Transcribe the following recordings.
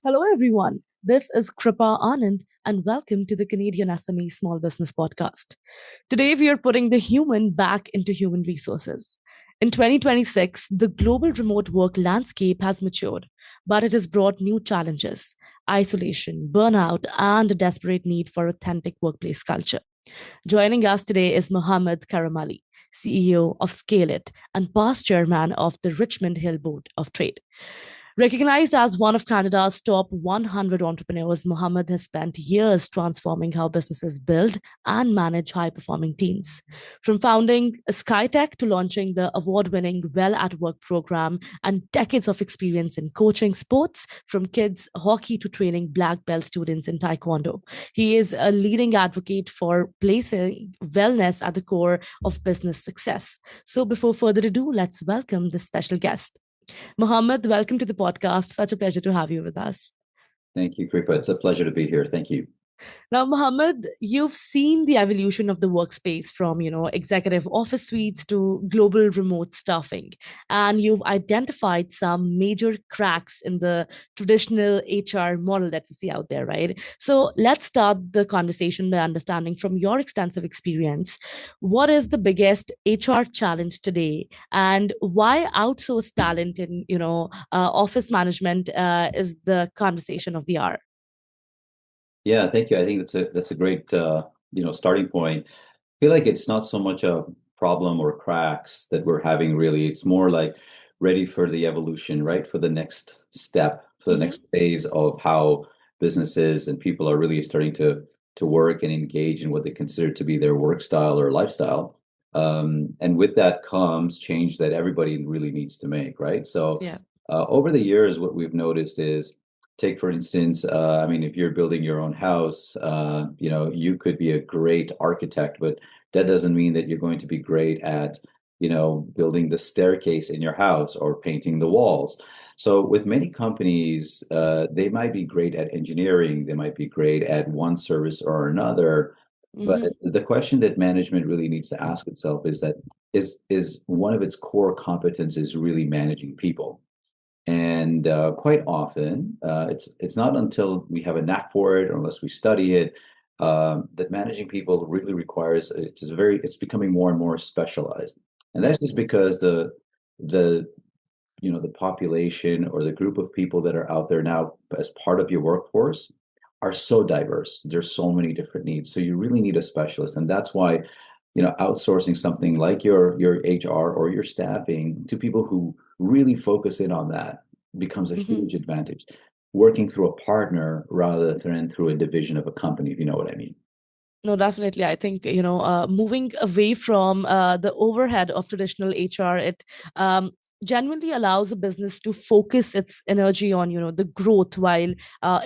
Hello, everyone. This is Kripa Anand, and welcome to the Canadian SME Small Business Podcast. Today, we are putting the human back into human resources. In 2026, the global remote work landscape has matured, but it has brought new challenges: isolation, burnout, and a desperate need for authentic workplace culture. Joining us today is Mohammed Karamali, CEO of Scale It and past chairman of the Richmond Hill Board of Trade. Recognized as one of Canada's top 100 entrepreneurs, Mohammed has spent years transforming how businesses build and manage high performing teams. From founding Skytech to launching the award winning Well at Work program and decades of experience in coaching sports, from kids hockey to training black belt students in Taekwondo. He is a leading advocate for placing wellness at the core of business success. So, before further ado, let's welcome this special guest. Mohammed, welcome to the podcast. Such a pleasure to have you with us. Thank you, Kripa. It's a pleasure to be here. Thank you. Now, Mohammed, you've seen the evolution of the workspace from, executive office suites to global remote staffing, and you've identified some major cracks in the traditional HR model that we see out there, right? So let's start the conversation by understanding from your extensive experience, what is the biggest HR challenge today, and why outsource talent in, office management is the conversation of the hour. Yeah, thank you. I think that's a great starting point. I feel like it's not so much a problem or cracks that we're having really. It's more like ready for the evolution, right? For the next step, for the Mhm. next phase of how businesses and people are really starting to work and engage in what they consider to be their work style or lifestyle. And with that comes change that everybody really needs to make, right? So Yeah. over the years, what we've noticed is take for instance, I mean, if you're building your own house, you could be a great architect, but that doesn't mean that you're going to be great at building the staircase in your house or painting the walls. So with many companies, they might be great at engineering, they might be great at one service or another, but Mhm. the question that management really needs to ask itself is that is one of its core competencies really managing people? And quite often, it's not until we have a knack for it, or unless we study it, that managing people really requires. It's becoming more and more specialized, and Yeah. that's just because the the population or the group of people that are out there now as part of your workforce are so diverse. There's so many different needs, so you really need a specialist, and that's why outsourcing something like your HR or your staffing to people who really focus in on that becomes a Mhm. huge advantage. Working through a partner rather than through a division of a company, if you know what I mean. No, definitely. I think, moving away from the overhead of traditional HR, it genuinely allows a business to focus its energy on, the growth while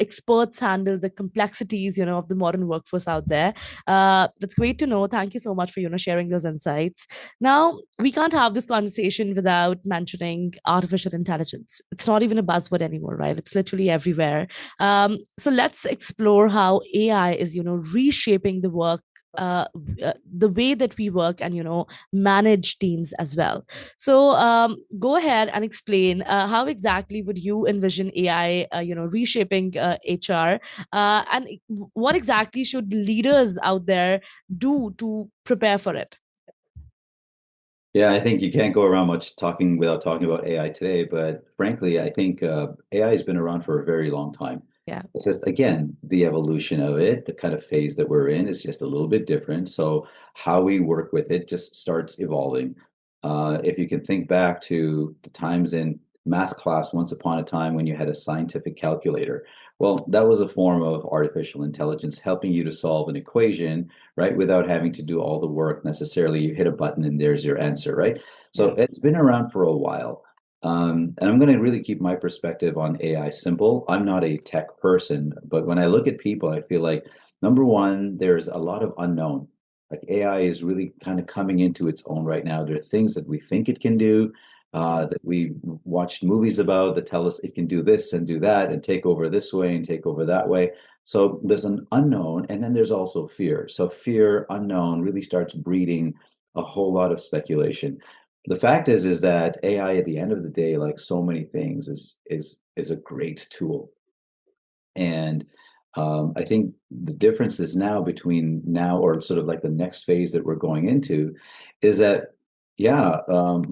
experts handle the complexities, of the modern workforce out there. That's great to know. Thank you so much for, sharing those insights. Now, we can't have this conversation without mentioning artificial intelligence. It's not even a buzzword anymore, right? It's literally everywhere. So let's explore how AI is, reshaping the work, the way that we work and, manage teams as well. So go ahead and explain how exactly would you envision AI, reshaping HR, and what exactly should leaders out there do to prepare for it? Yeah, I think you can't go around much talking without talking about AI today. But frankly, I think AI has been around for a very long time. Yeah. It's just, again, the evolution of it, the kind of phase that we're in is just a little bit different. So how we work with it just starts evolving. If you can think back to the times in math class, once upon a time when you had a scientific calculator, well, that was a form of artificial intelligence helping you to solve an equation, right? Without having to do all the work necessarily. You hit a button and there's your answer, right? So Yeah. it's been around for a while. And I'm going to really keep my perspective on AI simple. I'm not a tech person, but when I look at people, I feel like number one, there's a lot of unknown. Like AI is really kind of coming into its own right now. There are things that we think it can do, Yeah. that we watched movies about that tell us it can do this and do that and take over this way and take over that way. So there's an unknown, and then there's also fear. So fear, unknown, really starts breeding a whole lot of speculation. The fact is that AI at the end of the day, like so many things, is a great tool. And I think the difference is now between now or sort of like the next phase that we're going into is that, yeah,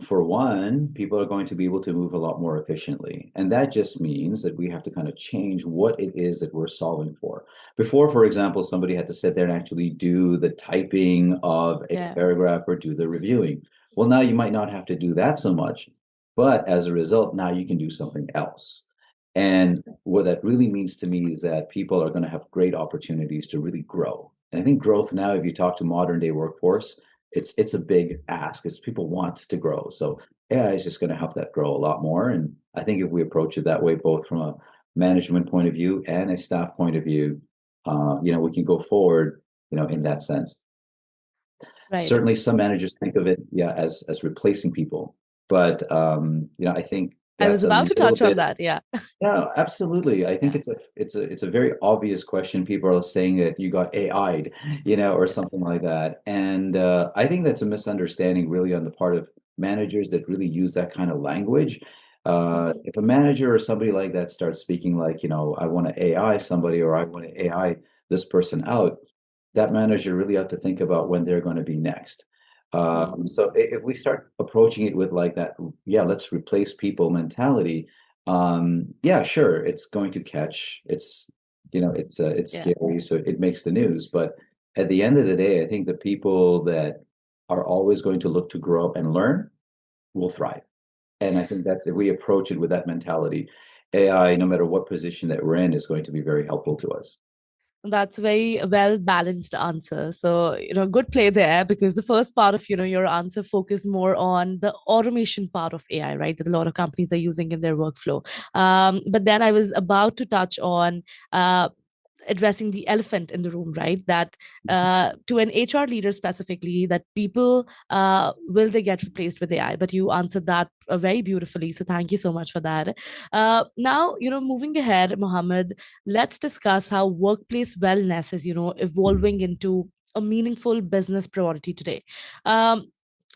for one, people are going to be able to move a lot more efficiently. And that just means that we have to kind of change what it is that we're solving for. Before, for example, somebody had to sit there and actually do the typing of a Yeah. paragraph or do the reviewing. Well, now you might not have to do that so much, but as a result, now you can do something else. And what that really means to me is that people are going to have great opportunities to really grow. And I think growth now, if you talk to modern day workforce, it's a big ask. It's people want to grow. So AI is just going to help that grow a lot more. And I think if we approach it that way, both from a management point of view and a staff point of view, we can go forward, in that sense. Right. Certainly, some managers think of it, yeah, as replacing people, but I think I was that's a about to little touch on bit. that. Yeah. Yeah, absolutely. I think Yeah. it's a very obvious question. People are saying that you got AI'd, or something like that. And I think that's a misunderstanding really on the part of managers that really use that kind of language. Hmm. If a manager or somebody like that starts speaking like, I want to AI somebody or I want to AI this person out, that manager really have to think about when they're going to be next. Hmm. So if we start approaching it with like that, yeah, let's replace people mentality, yeah, sure, it's going to catch. It's Yeah. scary, so it makes the news. But at the end of the day, I think the people that are always going to look to grow up and learn will thrive. And I think that's if we approach it with that mentality, AI, no matter what position that we're in, is going to be very helpful to us. That's a very well balanced answer. So, good play there because the first part of, your answer focused more on the automation part of AI, right? That a lot of companies are using in their workflow. But then I was about to touch on addressing the elephant in the room, right? That to an HR leader specifically, that people will they get replaced with AI? But you answered that very beautifully. So thank you so much for that. Now, moving ahead, Mohammed, let's discuss how workplace wellness is, evolving into a meaningful business priority today.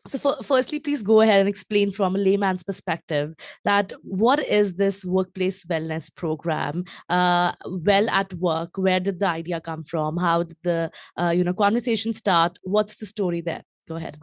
So firstly, please go ahead and explain from a layman's perspective that what is this workplace wellness program? Well at work, where did the idea come from? How did the conversation start? What's the story there? Go ahead.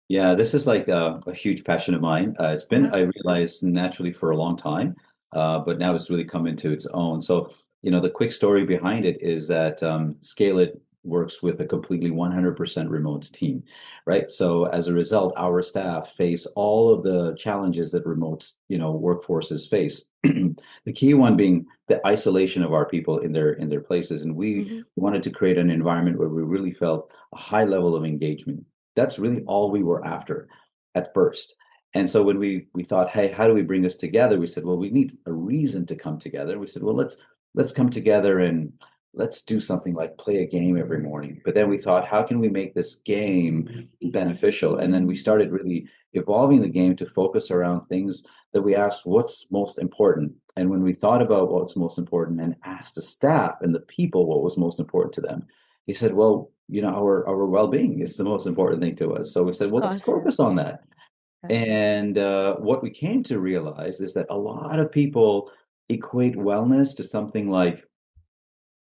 Yeah, this is like a huge passion of mine. It's been, Uh-huh. I realize, naturally for a long time, but now it's really come into its own. So, the quick story behind it is that Scale It works with a completely 100% remote team, right? So as a result, our staff face all of the challenges that remote, workforces face. The key one being the isolation of our people in their places, and we Mm-hmm. wanted to create an environment where we really felt a high level of engagement. That's really all we were after at first. And so when we thought, hey, how do we bring this together? We said, well, we need a reason to come together. We said, well, let's come together and let's do something like play a game every morning. But then we thought, how can we make this game beneficial? And then we started really evolving the game to focus around things that we asked, what's most important? And when we thought about what's most important and asked the staff and the people what was most important to them, he said, well, our well-being is the most important thing to us. So we said, Of well, let's course, yeah. focus on that. Yeah. And what we came to realize is that a lot of people equate wellness to something like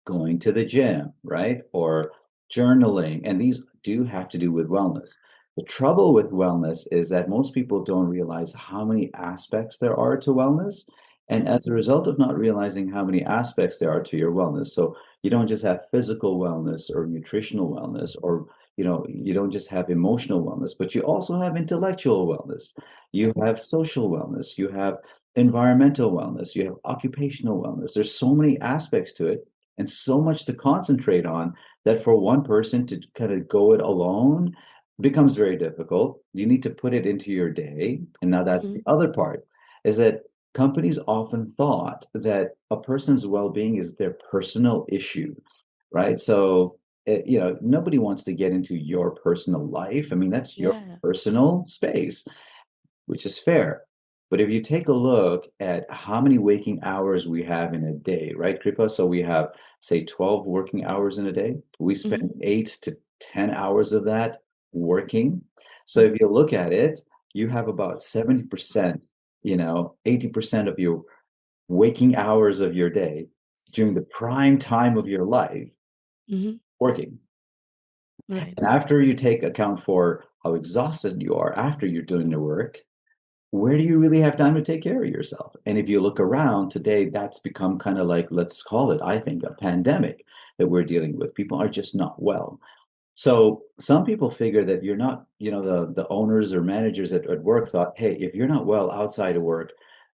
going to the gym, right? Or journaling. And these do have to do with wellness. The trouble with wellness is that most people don't realize how many aspects there are to wellness. And Mm-hmm. as a result of not realizing how many aspects there are to your wellness, so you don't just have physical wellness or nutritional wellness, or you don't just have emotional wellness, but you also have intellectual wellness. Yeah. You have social wellness, you have environmental wellness, you have occupational wellness. There's so many aspects to it and so much to concentrate on that for one person to kind of go it alone becomes very difficult. You need to put it into your day. And now that's Mm-hmm. the other part is that companies often thought that a person's well-being is their personal issue, right? So, nobody wants to get into your personal life. I mean, that's your Yeah. personal space, which is fair. But if you take a look at how many waking hours we have in a day, right, Kripa? So we have, say, 12 working hours in a day. We Mm-hmm. spend 8 to 10 hours of that working. So Mm-hmm. if you look at it, you have about 70%, 80% of your waking hours of your day during the prime time of your life Hmm. working. Right. And after you take account for how exhausted you are after you're doing the work, where do you really have time to take care of yourself? And if you look around today, that's become kind of like, let's call it, I think, a pandemic that we're dealing with. People are just not well. So some people figure that you're not, the owners or managers at work thought, hey, if you're not well outside of work,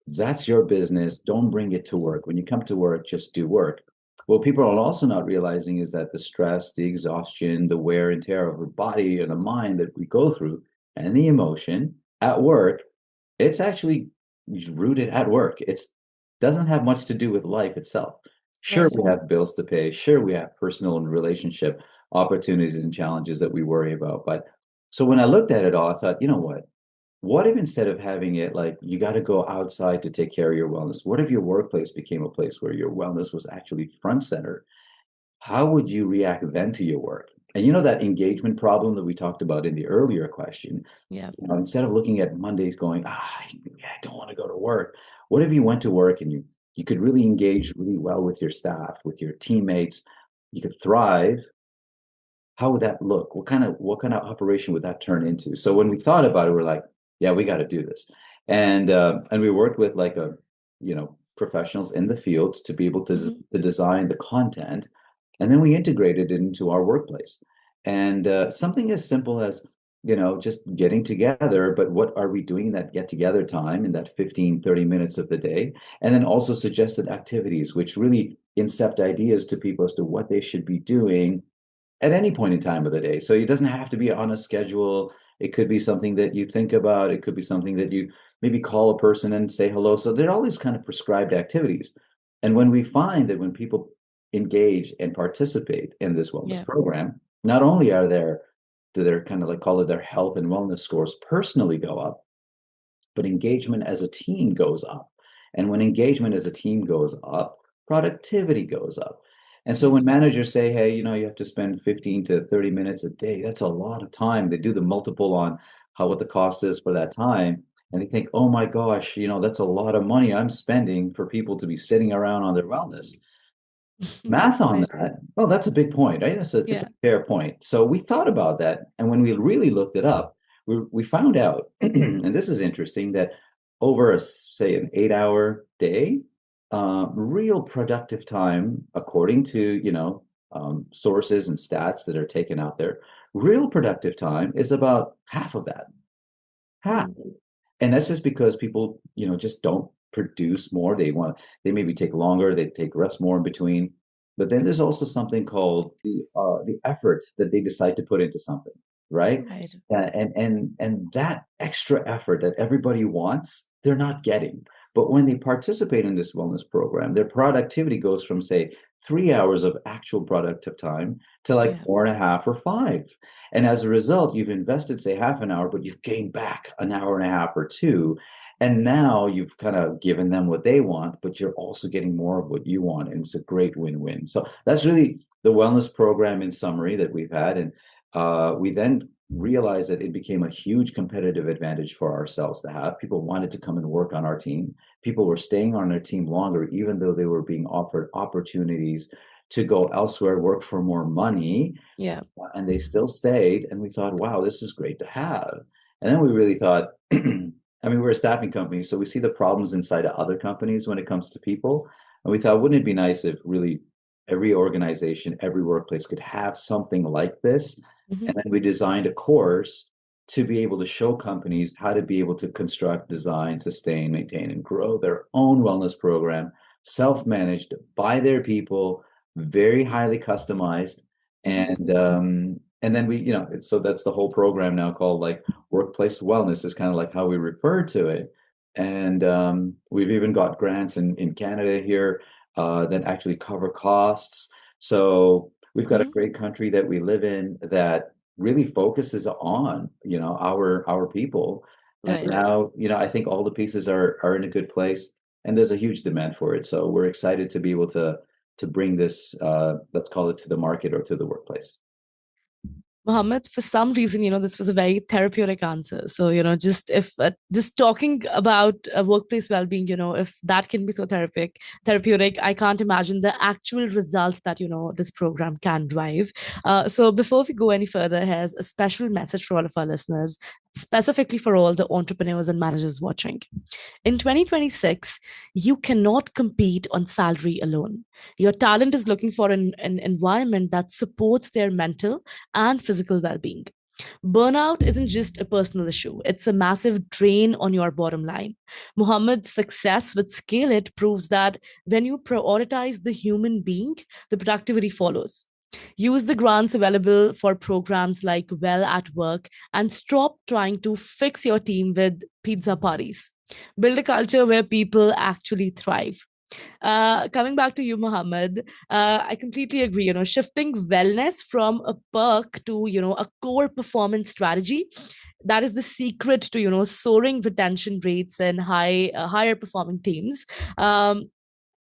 that's your business. Don't bring it to work. When you come to work, just do work. What people are also not realizing is that the stress, the exhaustion, the wear and tear of the body and the mind that we go through and the emotion at work, it's actually rooted at work. It's doesn't have much to do with life itself. Sure, Right. we have bills to pay. Sure, we have personal and relationship opportunities and challenges that we worry about. But so when I looked at it all, I thought, you know what? What if instead of having it like you got to go outside to take care of your wellness, what if your workplace became a place where your wellness was actually front center? How would you react then to your work? And you know that engagement problem that we talked about in the earlier question, Yeah. instead of looking at Mondays going, I don't want to go to work. What if you went to work and you could really engage really well with your staff, with your teammates, you could thrive. How would that look? What kind of operation would that turn into? So when we thought about it, we're like, yeah, we got to do this, and we worked with like professionals in the field to be able Hmm. to design the content, and then we integrated it into our workplace. And something as simple as just getting together, but what are we doing in that get together time in that 15-30 minutes of the day? And then also suggested activities, which really incept ideas to people as to what they should be doing at any point in time of the day. So it doesn't have to be on a schedule. It could be something that you think about. It could be something that you maybe call a person and say hello. So there are all these kind of prescribed activities. And when we find that when people engage and participate in this wellness Yeah. program, not only do their kind of like call it their health and wellness scores personally go up, but engagement as a team goes up. And when engagement as a team goes up, productivity goes up. And so when Hmm. managers say, hey, you have to spend 15 to 30 minutes a day, that's a lot of time. They do the multiple on what the cost is for that time. And they think, oh my gosh, that's a lot of money I'm spending for people to be sitting around on their wellness. Math on Right. that. Well, that's a big point, right? It's a Yeah. fair point. So we thought about that, and when we really looked it up, we found out, and this is interesting, that over say an 8-hour day, real productive time, according to sources and stats that are taken out there, real productive time is about half of that. Half. Mm. And that's just because people, just don't produce more. They maybe take longer, they take rest more in between. But then there's also something called the effort that they decide to put into something, right? Right. And that extra effort that everybody wants, they're not getting. But when they participate in this wellness program, their productivity goes from say 3 hours of actual productive time to like Yeah. 4.5 or 5. And as a result, you've invested, say, half an hour, but you've gained back an hour and a half or two. And now you've kind of given them what they want, but you're also getting more of what you want. And it's a great win-win. So that's really the wellness program in summary that we've had. And we then realized that it became a huge competitive advantage for ourselves to have. People wanted to come and work on our team. People were staying on their team longer, even though they were being offered opportunities to go elsewhere, work for more money, Yeah. and they still stayed. And we thought, wow, this is great to have. And then we really thought, I mean, we're a staffing company, so we see the problems inside of other companies when it comes to people. And we thought, wouldn't it be nice if really every organization, every workplace could have something like this? Hmm. And then we designed a course to be able to show companies how to be able to construct, design, sustain, maintain, and grow their own wellness program, self-managed by their people, very highly customized. Hmm. And then so that's the whole program now called like workplace wellness is kind of like how we refer to it. And we've even got grants in Canada here that actually cover costs. So we've got a Hmm. great country that we live in that really focuses on our people. And Right. now I think all the pieces are in a good place, and there's a huge demand for it. So we're excited to be able to bring this let's call it to the market or to the workplace. Mohammed, for some reason, this was a very therapeutic answer. So, just talking about workplace well-being, if that can be so therapeutic, I can't imagine the actual results that, this program can drive. So before we go any further, here's a special message for all of our listeners, specifically for all the entrepreneurs and managers watching. In 2026, you cannot compete on salary alone. Your talent is looking for an environment that supports their mental and physical well being. Burnout isn't just a personal issue, it's a massive drain on your bottom line. Muhammad's success with Scale It proves that when you prioritize the human being, the productivity follows. Use the grants available for programs like Well at Work and stop trying to fix your team with pizza parties. Build a culture where people actually thrive. Coming back to you, Mohammed, I completely agree. Shifting wellness from a perk to, a core performance strategy, that is the secret to, soaring retention rates and higher performing teams.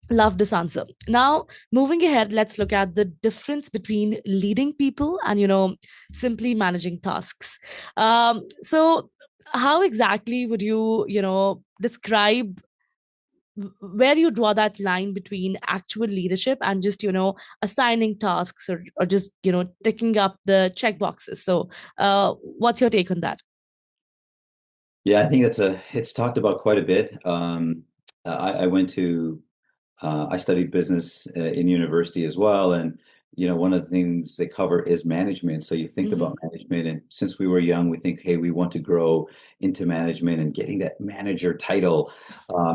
Love this answer. Now, moving ahead, let's look at the difference between leading people and, simply managing tasks. So, how exactly would you, describe where you draw that line between actual leadership and just, assigning tasks or just, ticking up the check boxes? So, what's your take on that? Yeah, I think it's talked about quite a bit. I went to I studied business in university as well, and one of the things they cover is management. So you think Mm-hmm. about management, and since we were young, we think, hey, we want to grow into management, and getting that manager title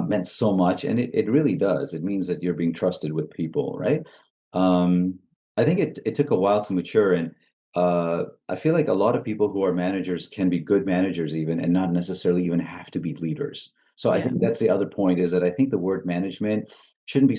meant so much, and it really does. It means that you're being trusted with people, right? Um, I think it took a while to mature, and I feel like a lot of people who are managers can be good managers even, and not necessarily even have to be leaders. So I Yeah. think that's the other point, is that I think the word management shouldn't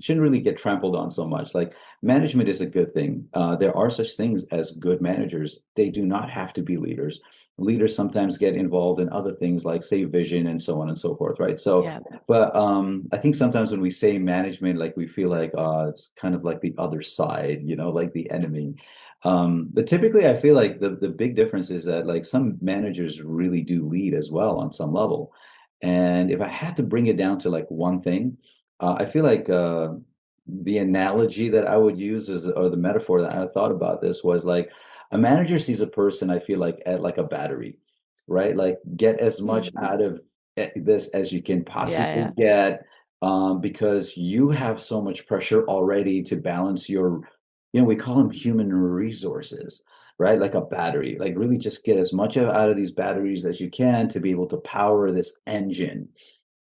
really get trampled on so much. Like, management is a good thing. There are such things as good managers. They do not have to be leaders. Leaders sometimes get involved in other things like, say, vision and so on and so forth, right? So, Yeah. but I think sometimes when we say management, like, we feel like it's kind of like the other side, like the enemy. But typically I feel like the big difference is that, like, some managers really do lead as well on some level. And if I had to bring it down to like one thing, I feel like the analogy that I would use is, or the metaphor that I thought about this was like, a manager sees a person, I feel like, at like a battery, right? Like, get as much Hmm. out of this as you can Yeah. possibly Yeah. get, because you have so much pressure already to balance your, we call them human resources, right? Like a battery, like really just get as much out of these batteries as you can to be able to power this engine,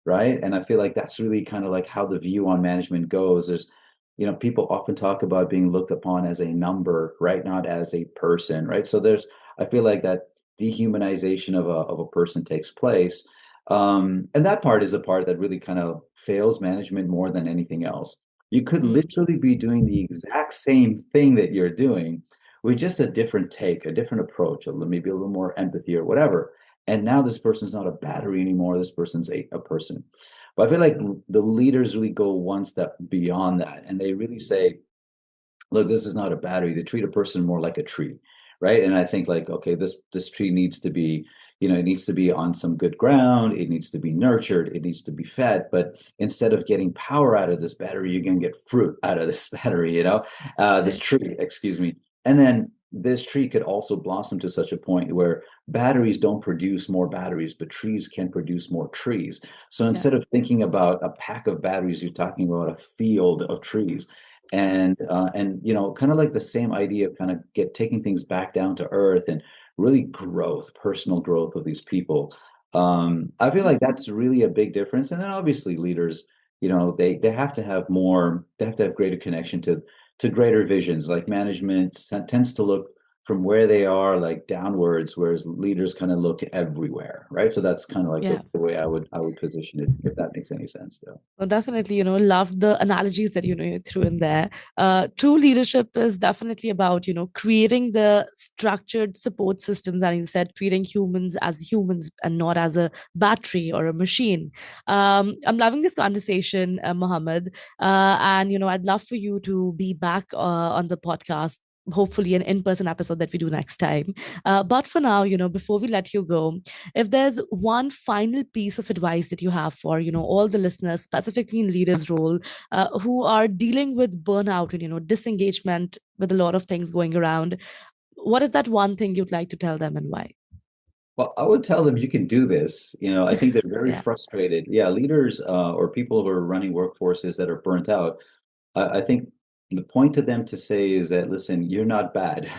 right? And I feel like that's really kind of like how the view on management goes. People often talk about being looked upon as a number, right? Not as a person, right? So I feel like that dehumanization of a person takes place. And that part is a part that really kind of fails management more than anything else. You could Mm. literally be doing the exact same thing that you're doing with just a different take, a different approach, maybe a little more empathy or whatever. And now this person's not a battery anymore. This person's a person. But I feel like the leaders really go one step beyond that. And they really say, look, this is not a battery. They treat a person more like a tree, right? And I think, like, okay, this tree needs to be, it needs to be on some good ground. It needs to be nurtured. It needs to be fed. But instead of getting power out of this battery, you're going to get fruit out of this battery, this Right. tree, excuse me. And then this tree could also blossom to such a point where batteries don't produce more batteries, but trees can produce more trees. So Yeah. instead of thinking about a pack of batteries, you're talking about a field of trees. And kind of like the same idea of kind of taking things back down to earth, and really personal growth of these people. I feel like that's really a big difference. And then obviously leaders, they have to have more, they have to have greater connection to greater visions. Like, management tends to look from where they are, like, downwards, whereas leaders kind of look everywhere, right? So that's kind of like the, Yeah. the way I would position it, if that makes any sense. Yeah. Well, definitely, love the analogies that, you threw in there. True leadership is definitely about, creating the structured support systems. And you said treating humans as humans and not as a battery or a machine. I'm loving this conversation, Mohammed. And, I'd love for you to be back on the podcast hopefully an in-person episode that we do next time. But for now, before we let you go, if there's one final piece of advice that you have for, all the listeners, specifically in leaders role, who are dealing with burnout and, disengagement with a lot of things going around, what is that one thing you'd like to tell them and why? Well, I would tell them you can do this. I think they're very Yeah. frustrated. Yeah, leaders or people who are running workforces that are burnt out. I think the point to them to say is that, listen, you're not bad.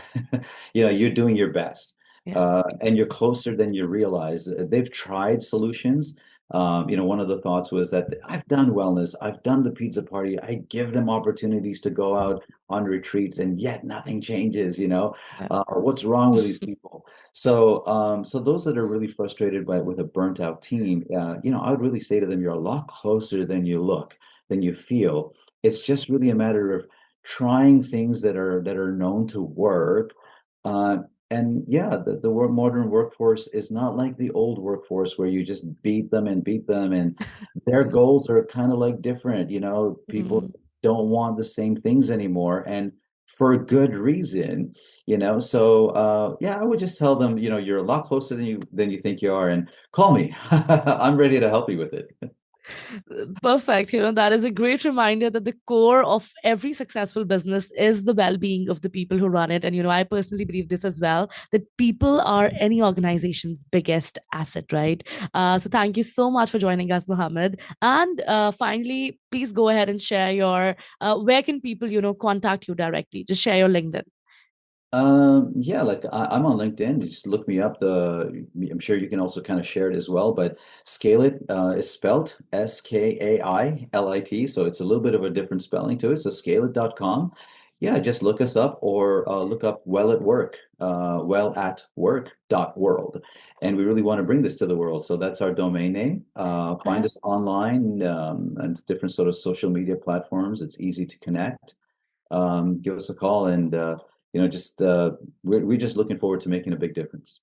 You're doing your best, Yeah. and you're closer than you realize. They've tried solutions. One of the thoughts was that I've done wellness, I've done the pizza party, I give them opportunities to go out on retreats, and yet nothing changes. Yeah. What's wrong with these people? So those that are really frustrated by with a burnt out team, I would really say to them, you're a lot closer than you look, than you feel. It's just really a matter of trying things that are known to work. Uh, and yeah, the modern workforce is not like the old workforce where you just beat them and beat them, and their goals are kind of like different. People Mm. don't want the same things anymore, and for good reason. So yeah, I would just tell them, you're a lot closer than you think you are, and call me. I'm ready to help you with it. Perfect. That is a great reminder that the core of every successful business is the well being of the people who run it. And, I personally believe this as well, that people are any organization's biggest asset, right? So thank you so much for joining us, Mohammed. And finally, please go ahead and share where can people, contact you directly? Just share your LinkedIn. Yeah, like I'm on LinkedIn. You just look me up. I'm sure you can also kind of share it as well. But Scale It is spelled Skailit, so it's a little bit of a different spelling to it. So scaleit.com. Yeah, just look us up or look up Well at Work, wellatwork.world. And we really want to bring this to the world. So that's our domain name. Find Uh-huh. us online and different sort of social media platforms. It's easy to connect. Give us a call and just we're just looking forward to making a big difference.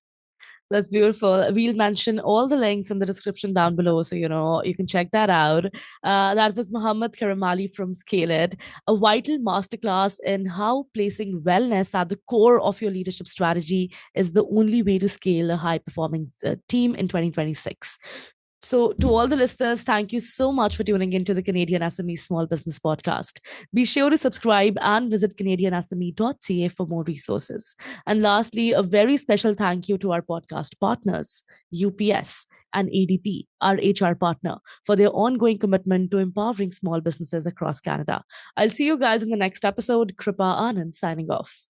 That's beautiful. We'll mention all the links in the description down below, so you can check that out. That was Muhammad Karamali from Scale It, a vital masterclass in how placing wellness at the core of your leadership strategy is the only way to scale a high performing team in 2026. So, to all the listeners, thank you so much for tuning into the Canadian SME Small Business Podcast. Be sure to subscribe and visit CanadianSME.ca for more resources. And lastly, a very special thank you to our podcast partners, UPS and ADP, our HR partner, for their ongoing commitment to empowering small businesses across Canada. I'll see you guys in the next episode. Kripa Anand signing off.